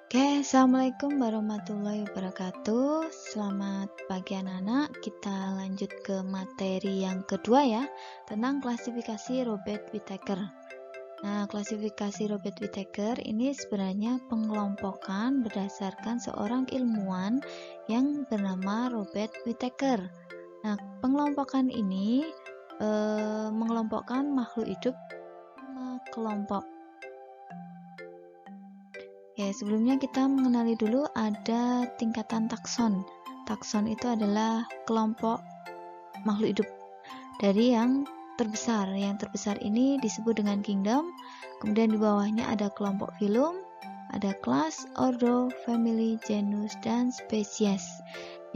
Oke, assalamualaikum warahmatullahi wabarakatuh. Selamat pagi anak-anak. Kita lanjut ke materi yang kedua ya, tentang klasifikasi Robert Whittaker. Nah, klasifikasi Robert Whittaker ini sebenarnya pengelompokan berdasarkan seorang ilmuwan yang bernama Robert Whittaker. Nah, pengelompokan ini mengelompokkan makhluk hidup kelompok. Ya, sebelumnya kita mengenali dulu ada tingkatan takson. Takson itu adalah kelompok makhluk hidup dari yang terbesar. Yang terbesar ini disebut dengan kingdom. Kemudian di bawahnya ada kelompok filum, ada kelas, ordo, family, genus, dan spesies.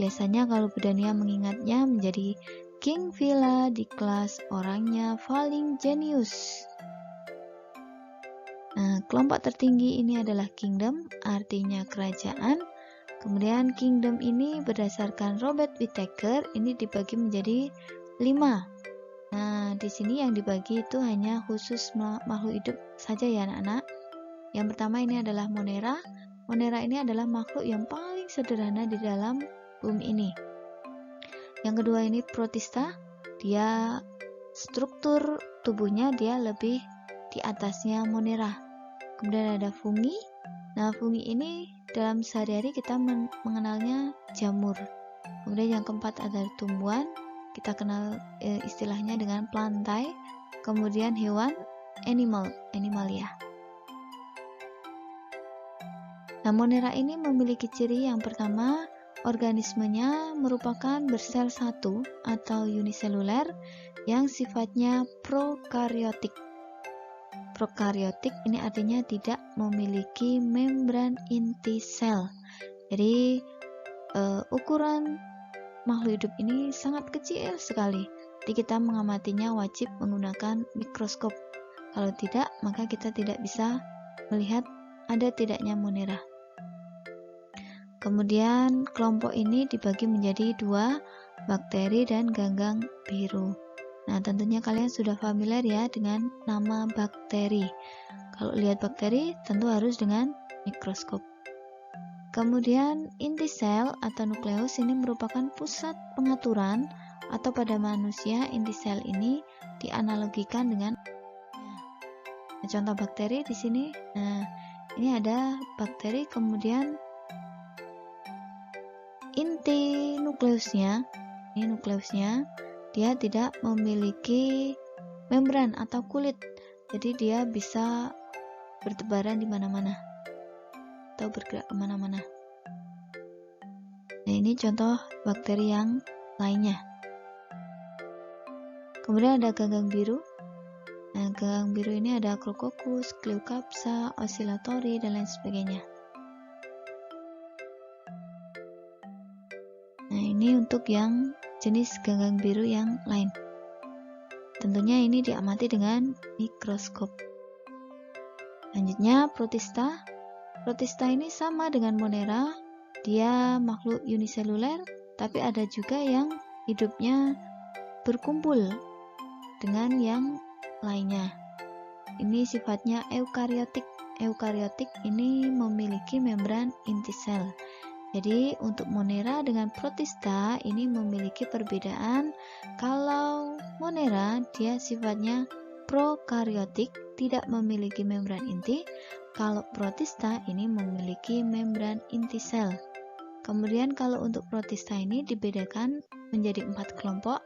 Biasanya kalau Budania mengingatnya menjadi king villa di kelas, orangnya paling genius. Nah, kelompok tertinggi ini adalah kingdom, artinya kerajaan. Kemudian kingdom ini berdasarkan Robert Whittaker ini dibagi menjadi 5. Nah, di sini yang dibagi itu hanya khusus makhluk hidup saja ya anak-anak. Yang pertama ini adalah Monera. Monera ini adalah makhluk yang paling sederhana di dalam bumi ini. Yang kedua ini Protista. Dia struktur tubuhnya dia lebih di atasnya Monera. Kemudian ada fungi. Nah, fungi ini dalam sehari-hari kita mengenalnya jamur. Kemudian yang keempat ada tumbuhan. Kita kenal istilahnya dengan plantae. Kemudian hewan, animalia. Nah, Monera ini memiliki ciri yang pertama, organismenya merupakan bersel satu atau uniseluler yang sifatnya prokaryotik. Prokaryotik ini artinya tidak memiliki membran inti sel. Jadi ukuran makhluk hidup ini sangat kecil sekali. Jadi kita mengamatinya wajib menggunakan mikroskop. Kalau tidak, maka kita tidak bisa melihat ada tidaknya Monera. Kemudian kelompok ini dibagi menjadi 2, bakteri dan ganggang biru. Nah, tentunya kalian sudah familiar ya dengan nama bakteri. Kalau lihat bakteri, tentu harus dengan mikroskop. Kemudian inti sel atau nukleus ini merupakan pusat pengaturan, atau pada manusia inti sel ini dianalogikan dengan contoh bakteri di sini. Nah, ini ada bakteri, kemudian inti nukleusnya, ini nukleusnya, dia tidak memiliki membran atau kulit, jadi dia bisa bertebaran di mana-mana atau bergerak kemana-mana. Nah, ini contoh bakteri yang lainnya. Kemudian ada ganggang biru. Nah, ganggang biru ini ada Chlococcus, Cleocapsa, Oscillatory, dan lain sebagainya. Nah, ini untuk yang jenis ganggang biru yang lain. Tentunya ini diamati dengan mikroskop. Lanjutnya Protista. Protista ini sama dengan Monera. Dia makhluk uniseluler, tapi ada juga yang hidupnya berkumpul dengan yang lainnya. Ini sifatnya eukariotik. Eukariotik ini memiliki membran inti sel. Jadi untuk Monera dengan Protista ini memiliki perbedaan. Kalau Monera dia sifatnya prokaryotik, tidak memiliki membran inti. Kalau Protista ini memiliki membran inti sel. Kemudian kalau untuk Protista ini dibedakan menjadi 4 kelompok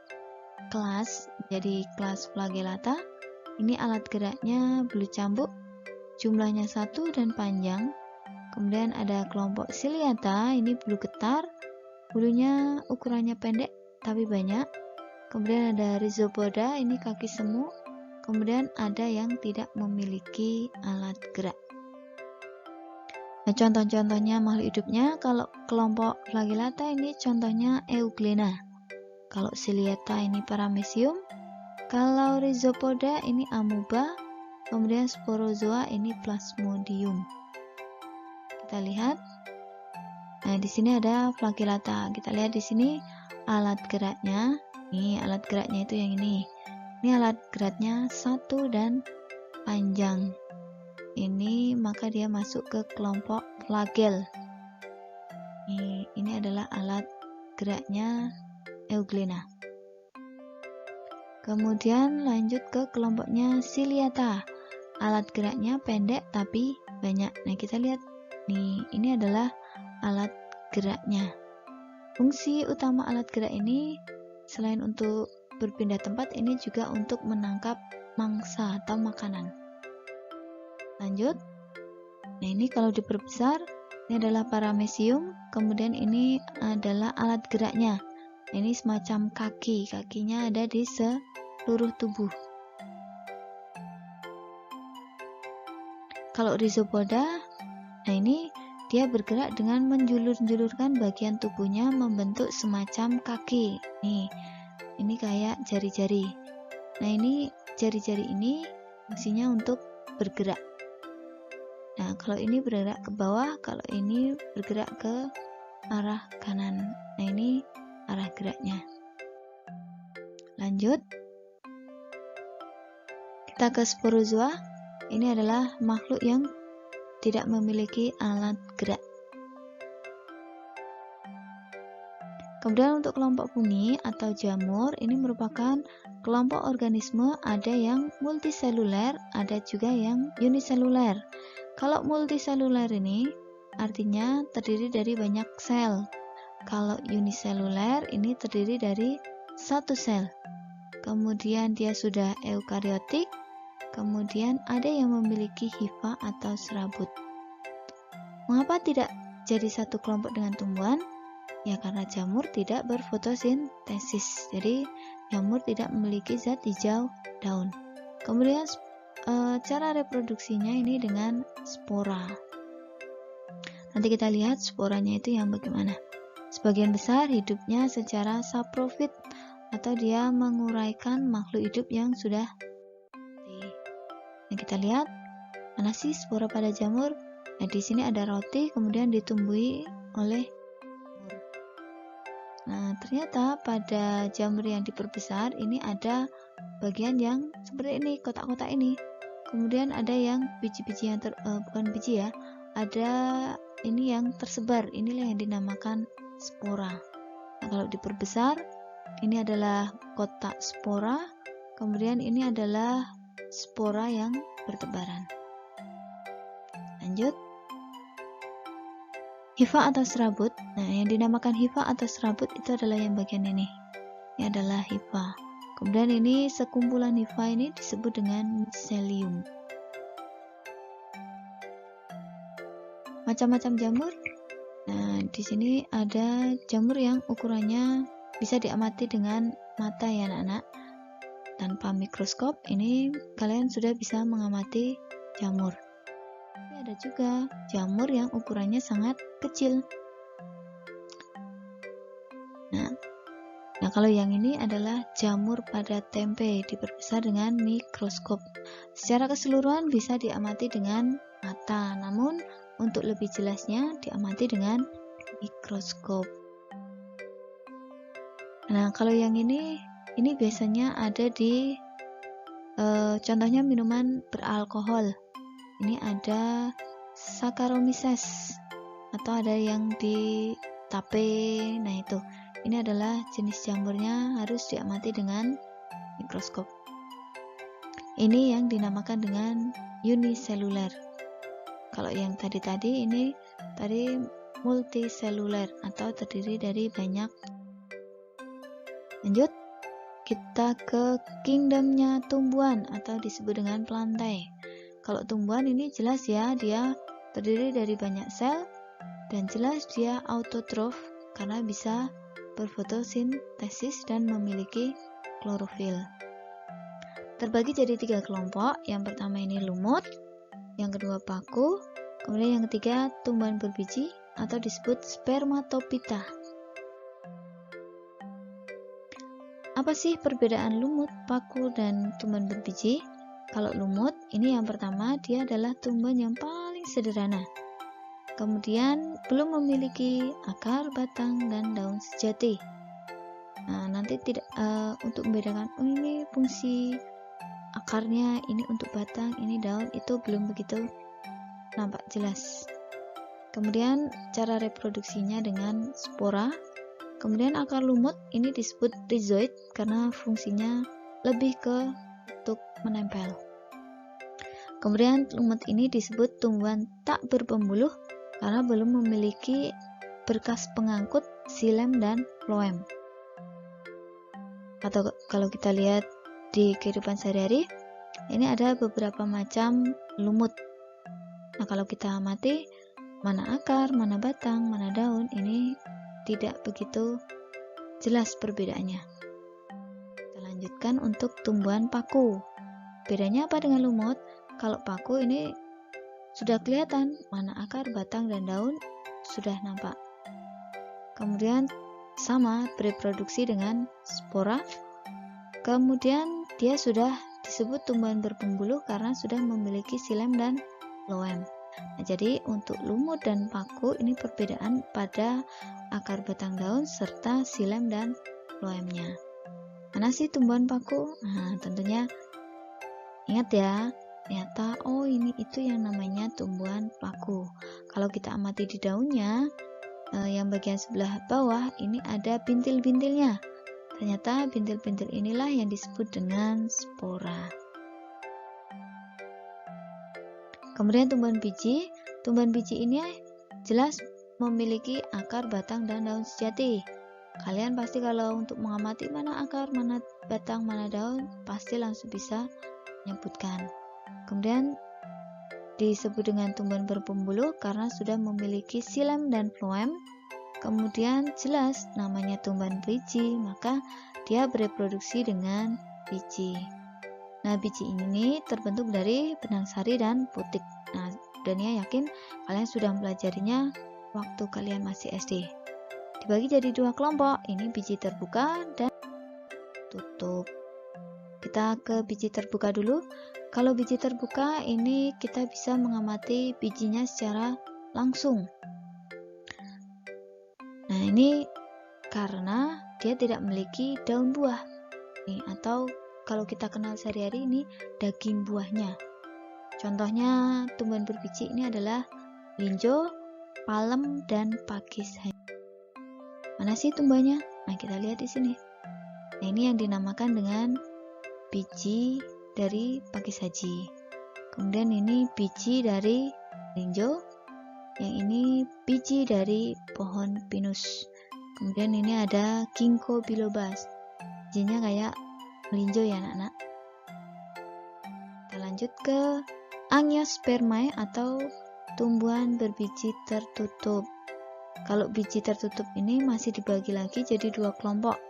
kelas. Jadi kelas Flagellata, ini alat geraknya belut cambuk, jumlahnya 1 dan panjang. Kemudian ada kelompok Ciliata, ini bulu getar, bulunya ukurannya pendek tapi banyak. Kemudian ada Rhizopoda, ini kaki semu. Kemudian ada yang tidak memiliki alat gerak. Nah, contoh-contohnya makhluk hidupnya, kalau kelompok Flagellata ini contohnya Euglena. Kalau Ciliata ini Paramecium. Kalau Rhizopoda ini Amoeba. Kemudian Sporozoa ini Plasmodium. Kita lihat. Nah, di sini ada Flagellata. Kita lihat di sini alat geraknya. Ini alat geraknya itu yang ini. Ini alat geraknya 1 dan panjang. ini maka dia masuk ke kelompok flagel. Ini adalah alat geraknya Euglena. Kemudian lanjut ke kelompoknya Ciliata. Alat geraknya pendek tapi banyak. Nah, kita lihat nih, ini adalah alat geraknya. Fungsi utama alat gerak ini selain untuk berpindah tempat, ini juga untuk menangkap mangsa atau makanan. Lanjut. Nah, ini kalau diperbesar, ini adalah paramecium, kemudian ini adalah alat geraknya. Ini semacam kakinya ada di seluruh tubuh. Kalau Rhizopoda, nah ini dia bergerak dengan menjulur-julurkan bagian tubuhnya membentuk semacam kaki. Nih, ini kayak jari-jari. Nah, ini jari-jari ini fungsinya untuk bergerak. Nah, kalau ini bergerak ke bawah, kalau ini bergerak ke arah kanan. Nah, ini arah geraknya. Lanjut. Kita ke Sporozoa. Ini adalah makhluk yang tidak memiliki alat gerak. Kemudian untuk kelompok fungi atau jamur, ini merupakan kelompok organisme, ada yang multiseluler, ada juga yang uniseluler. Kalau multiseluler ini artinya terdiri dari banyak sel. Kalau uniseluler ini terdiri dari satu sel. Kemudian dia sudah eukariotik. Kemudian ada yang memiliki hifa atau serabut. Mengapa tidak jadi satu kelompok dengan tumbuhan? Ya, karena jamur tidak berfotosintesis. Jadi jamur tidak memiliki zat hijau daun. Kemudian cara reproduksinya ini dengan spora. Nanti kita lihat sporanya itu yang bagaimana. Sebagian besar hidupnya secara saprofit atau dia menguraikan makhluk hidup yang sudah mati. Nah, kita lihat mana sih spora pada jamur? Nah, di sini ada roti, kemudian ditumbuhi oleh jamur. Nah, ternyata pada jamur yang diperbesar ini ada bagian yang seperti ini, kotak-kotak ini. Kemudian ada yang biji-biji yang bukan biji ya, ada ini yang tersebar. Inilah yang dinamakan spora. Nah, kalau diperbesar, ini adalah kotak spora. Kemudian ini adalah spora yang bertebaran. Lanjut. Hifa atau serabut. Nah, yang dinamakan hifa atau serabut itu adalah yang bagian ini. Ini adalah hifa. Kemudian ini sekumpulan hifa ini disebut dengan mycelium. Macam-macam jamur. Nah, di sini ada jamur yang ukurannya bisa diamati dengan mata ya anak-anak. Tanpa mikroskop ini kalian sudah bisa mengamati jamur. Tapi ada juga jamur yang ukurannya sangat kecil. Nah, kalau yang ini adalah jamur pada tempe, diperbesar dengan mikroskop. Secara keseluruhan bisa diamati dengan mata, namun untuk lebih jelasnya diamati dengan mikroskop. Nah, kalau yang ini biasanya ada di contohnya minuman beralkohol. Ini ada Saccharomyces atau ada yang di tape. Nah, itu. Ini adalah jenis jamurnya, harus diamati dengan mikroskop. Ini yang dinamakan dengan uniseluler. Kalau yang tadi ini tadi multiseluler atau terdiri dari banyak. Lanjut, kita ke kingdomnya tumbuhan atau disebut dengan plantae. Kalau tumbuhan ini jelas ya, dia terdiri dari banyak sel dan jelas dia autotrof karena bisa berfotosintesis dan memiliki klorofil. Terbagi jadi 3 kelompok. Yang pertama ini lumut, yang kedua paku, kemudian yang ketiga tumbuhan berbiji atau disebut spermatophyta. Apa sih perbedaan lumut, paku, dan tumbuhan berbiji? Kalau lumut, ini yang pertama, dia adalah tumbuhan yang paling sederhana. Kemudian belum memiliki akar, batang, dan daun sejati. Nah, nanti tidak untuk membedakan, ini fungsi akarnya, ini untuk batang, ini daun, itu belum begitu nampak jelas. Kemudian cara reproduksinya dengan spora. Kemudian akar lumut ini disebut rhizoid karena fungsinya lebih ke untuk menempel. Kemudian lumut ini disebut tumbuhan tak berpembuluh karena belum memiliki berkas pengangkut xilem dan phloem. Atau kalau kita lihat di kehidupan sehari-hari, ini ada beberapa macam lumut. Nah, kalau kita amati mana akar, mana batang, mana daun, ini tidak begitu jelas perbedaannya. Kita lanjutkan untuk tumbuhan paku. Bedanya apa dengan lumut? Kalau paku ini sudah kelihatan mana akar, batang, dan daun sudah nampak. Kemudian sama bereproduksi dengan spora. Kemudian dia sudah disebut tumbuhan berpembuluh karena sudah memiliki xilem dan phloem. Nah, jadi untuk lumut dan paku ini perbedaan pada akar, batang, daun serta xilem dan phloemnya. Mana sih tumbuhan paku? Nah, tentunya ingat ya, ternyata ini itu yang namanya tumbuhan paku. Kalau kita amati di daunnya, yang bagian sebelah bawah ini ada bintil-bintilnya. Ternyata bintil-bintil inilah yang disebut dengan spora. Kemudian tumbuhan biji. Tumbuhan biji ini jelas memiliki akar, batang, dan daun sejati. Kalian pasti kalau untuk mengamati mana akar, mana batang, mana daun, pasti langsung bisa menyebutkan. Kemudian disebut dengan tumbuhan berpembuluh karena sudah memiliki xilem dan phloem. Kemudian jelas namanya tumbuhan biji, maka dia bereproduksi dengan biji. Nah, biji ini terbentuk dari benang sari dan putik. Nah, Dania yakin kalian sudah mempelajarinya waktu kalian masih SD. Dibagi jadi dua kelompok, ini biji terbuka dan tutup. Kita ke biji terbuka dulu. Kalau biji terbuka ini kita bisa mengamati bijinya secara langsung. Nah, ini karena dia tidak memiliki daun buah. Atau kalau kita kenal sehari-hari ini daging buahnya. Contohnya tumbuhan berbiji ini adalah linjo, palem, dan pakis haji. Mana sih tumbuhannya? Nah, kita lihat di sini. Nah, ini yang dinamakan dengan biji dari pakis haji. Kemudian ini biji dari linjo. Yang ini biji dari pohon pinus. Kemudian ini ada ginkgo biloba. Bijinya kayak melinjo ya anak-anak. Kita lanjut ke angiospermae atau tumbuhan berbiji tertutup. Kalau biji tertutup ini masih dibagi lagi jadi dua kelompok.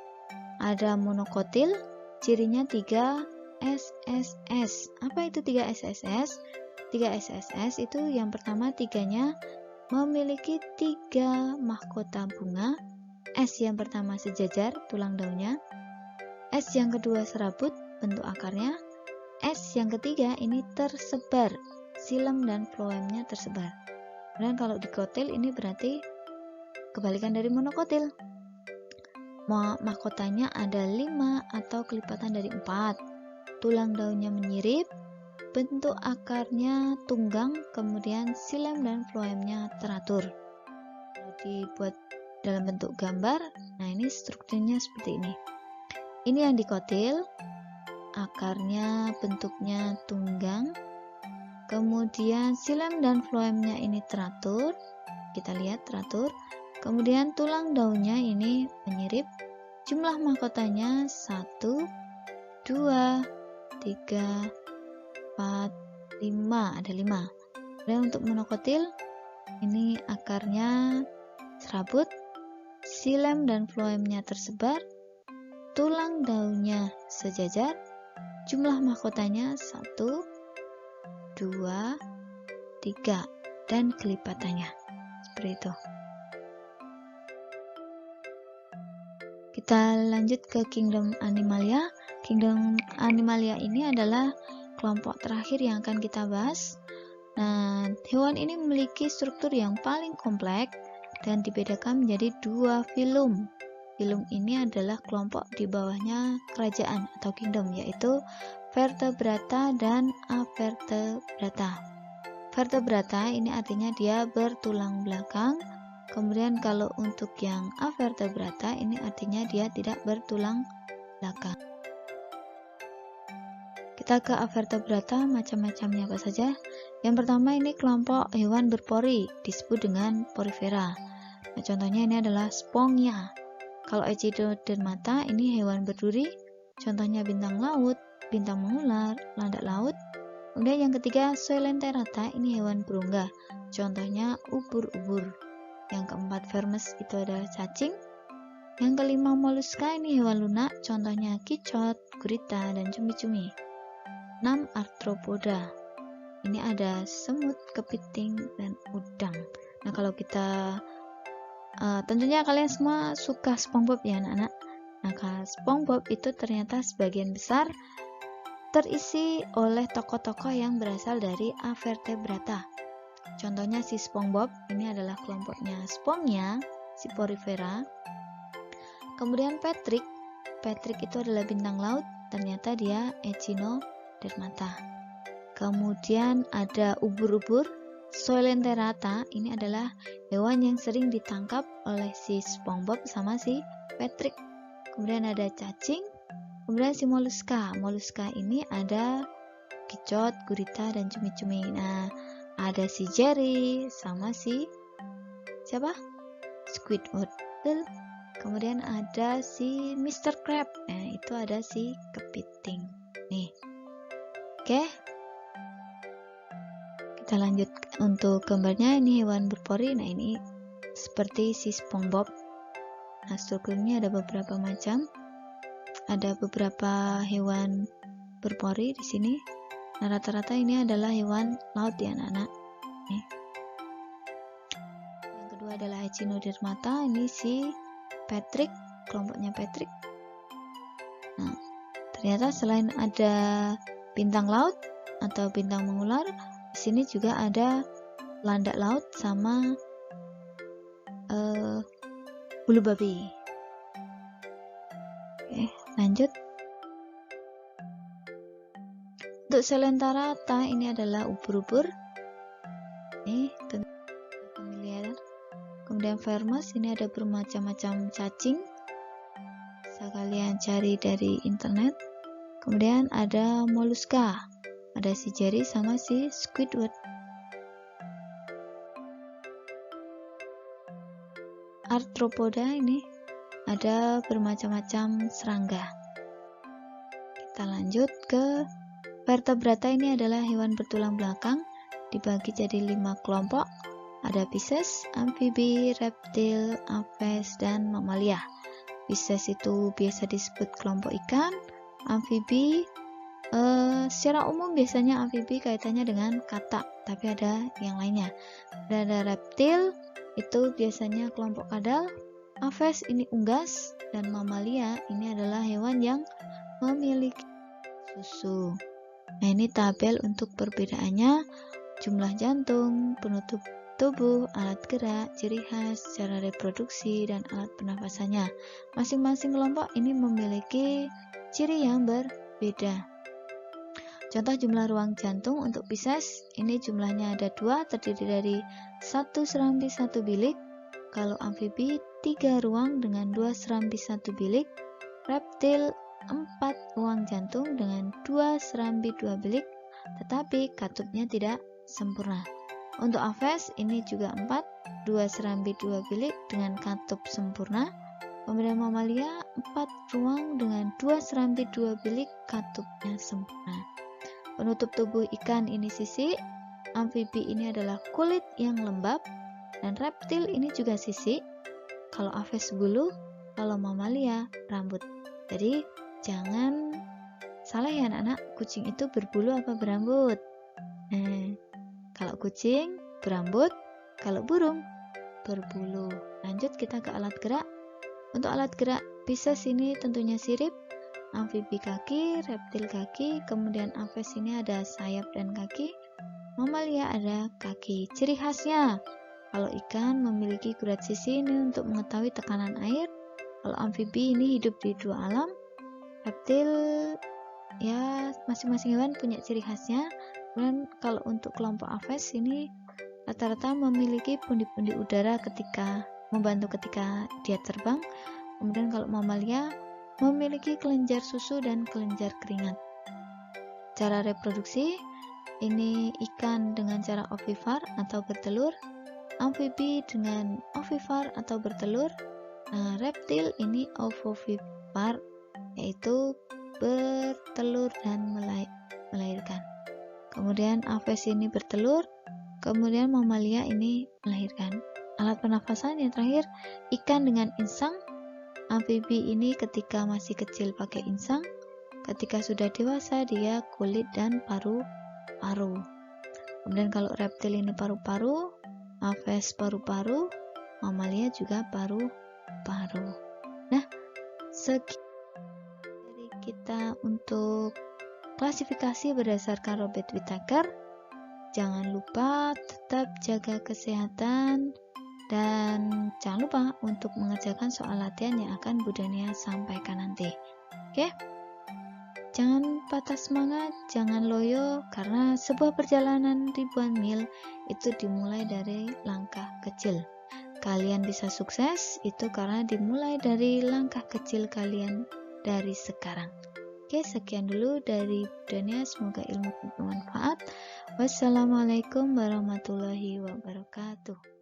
Ada monokotil, cirinya 3 SSS. Apa itu 3 SSS? 3 SSS itu yang pertama tiganya memiliki 3 mahkota bunga. S yang pertama sejajar tulang daunnya. S yang kedua serabut bentuk akarnya. S yang ketiga ini tersebar, xilem dan phloemnya tersebar. Dan kalau dikotil ini berarti kebalikan dari monokotil. Mahkotanya ada 5 atau kelipatan dari 4. Tulang daunnya menyirip, bentuk akarnya tunggang, kemudian xilem dan phloemnya teratur. Kalau dibuat dalam bentuk gambar, nah ini strukturnya seperti ini. Ini yang dikotil, akarnya bentuknya tunggang, kemudian xilem dan phloemnya ini teratur, kita lihat teratur, kemudian tulang daunnya ini menyirip, jumlah mahkotanya 1, 2, 3, 4, 5, ada 5. Dan untuk monokotil, ini akarnya serabut, xilem dan phloemnya tersebar, tulang daunnya sejajar, jumlah mahkotanya 1, 2, 3, dan kelipatannya seperti itu. Kita lanjut ke kingdom Animalia. Kingdom Animalia ini adalah kelompok terakhir yang akan kita bahas. Nah, hewan ini memiliki struktur yang paling kompleks dan dibedakan menjadi 2 filum. Filum ini adalah kelompok di bawahnya kerajaan atau kingdom, yaitu vertebrata dan avertebrata. vertebrata ini artinya dia bertulang belakang. Kemudian kalau untuk yang avertebrata ini artinya dia tidak bertulang belakang. Kita ke avertebrata, macam-macamnya apa saja. Yang pertama ini kelompok hewan berpori, disebut dengan porifera. Nah, contohnya ini adalah Spongia. Kalau Echinodermata ini hewan berduri, contohnya bintang laut, bintang mengular, landak laut. Kemudian yang ketiga Coelenterata, ini hewan berunggah, contohnya ubur-ubur. Yang keempat Vermes, itu adalah cacing. Yang kelima Molluska, ini hewan lunak, contohnya kicot, gurita, dan cumi-cumi. 6. Arthropoda, ini ada semut, kepiting, dan udang. Nah, kalau kita tentunya kalian semua suka SpongeBob ya anak-anak. Nah, SpongeBob itu ternyata sebagian besar terisi oleh tokoh-tokoh yang berasal dari avertebrata. Contohnya si SpongeBob, ini adalah kelompoknya Spongia, si porifera. Kemudian Patrick itu adalah bintang laut, ternyata dia Echinodermata. Kemudian ada ubur-ubur, Coelenterata, ini adalah hewan yang sering ditangkap oleh si SpongeBob sama si Patrick. Kemudian ada cacing, kemudian si Molluska ini ada kicot, gurita, dan cumi-cumi. Nah, ada si Jerry sama si siapa? Squidward. Kemudian ada si Mr. Crab. Nah, itu ada si kepiting. Nih. Oke. Kita lanjut untuk gambarnya. Ini hewan berpori. Nah, ini seperti si SpongeBob. Nah, strukturnya ada beberapa macam. Ada beberapa hewan berpori di sini. Nah, rata-rata ini adalah hewan laut ya anak-anak. Nih. Yang kedua adalah Echinodermata. Ini si Patrick, kelompoknya Patrick. Nah, ternyata selain ada bintang laut atau bintang mengular, di sini juga ada landak laut sama bulu babi. Oke, lanjut. Untuk Coelenterata ini adalah ubur-ubur. Nih, tentu familiar. Kemudian Vermes, ini ada bermacam-macam cacing. Bisa kalian cari dari internet. Kemudian ada Molluska. Ada si Jerry sama si Squidward. Arthropoda ini ada bermacam-macam serangga. Kita lanjut ke vertebrata. Ini adalah hewan bertulang belakang, dibagi jadi 5 kelompok. Ada Pisces, amfibi, reptil, aves, dan mamalia. Pisces itu biasa disebut kelompok ikan. Amfibi secara umum biasanya amfibi kaitannya dengan katak, tapi ada yang lainnya. Ada reptil, itu biasanya kelompok kadal. Aves ini unggas, dan mamalia ini adalah hewan yang memiliki susu. Nah, ini tabel untuk perbedaannya: jumlah jantung, penutup tubuh, alat gerak, ciri khas, cara reproduksi, dan alat pernafasannya. Masing-masing kelompok ini memiliki ciri yang berbeda. Contoh jumlah ruang jantung untuk Pisces, ini jumlahnya ada 2, terdiri dari 1 serambi 1 bilik. Kalau amfibi 3 ruang dengan 2 serambi 1 bilik. Reptil 4 ruang jantung dengan 2 serambi 2 bilik, tetapi katupnya tidak sempurna. Untuk aves ini juga 4, 2 serambi 2 bilik dengan katup sempurna. Kemudian mamalia 4 ruang dengan 2 serambi 2 bilik, katupnya sempurna. Penutup tubuh ikan ini sisik, amfibi ini adalah kulit yang lembab, dan reptil ini juga sisik. Kalau aves bulu, kalau mamalia rambut. Jadi jangan salah ya anak-anak, kucing itu berbulu apa berambut? Kalau kucing berambut, kalau burung berbulu. Lanjut kita ke alat gerak. Untuk alat gerak Pisces ini tentunya sirip, amfibi kaki, reptil kaki, kemudian aves ini ada sayap dan kaki, mamalia ada kaki. Ciri khasnya, kalau ikan memiliki gurat sisi ini untuk mengetahui tekanan air. Kalau amfibi ini hidup di 2 alam. Reptil ya masing-masing hewan punya ciri khasnya. Kemudian kalau untuk kelompok aves ini rata-rata memiliki pundi-pundi udara ketika membantu ketika dia terbang. Kemudian kalau mamalia memiliki kelenjar susu dan kelenjar keringat. Cara reproduksi ini ikan dengan cara ovivar atau bertelur, amfibi dengan ovivar atau bertelur. Nah, reptil ini ovovivar, yaitu bertelur dan melahirkan. Kemudian aves ini bertelur, kemudian mamalia ini melahirkan. Alat pernafasan yang terakhir, ikan dengan insang. Amfibi ini ketika masih kecil pakai insang, ketika sudah dewasa dia kulit dan paru-paru. Kemudian kalau reptil ini paru-paru, aves paru-paru, mamalia juga paru-paru. Nah, sekian dari kita untuk klasifikasi berdasarkan Robert Whittaker. Jangan lupa tetap jaga kesehatan dan jangan lupa untuk mengerjakan soal latihan yang akan Bu Dania sampaikan nanti. Oke? Jangan patah semangat, jangan loyo, karena sebuah perjalanan ribuan mil itu dimulai dari langkah kecil. Kalian bisa sukses itu karena dimulai dari langkah kecil kalian dari sekarang. Oke, sekian dulu dari Bu Dania, semoga ilmu bermanfaat. Wassalamualaikum warahmatullahi wabarakatuh.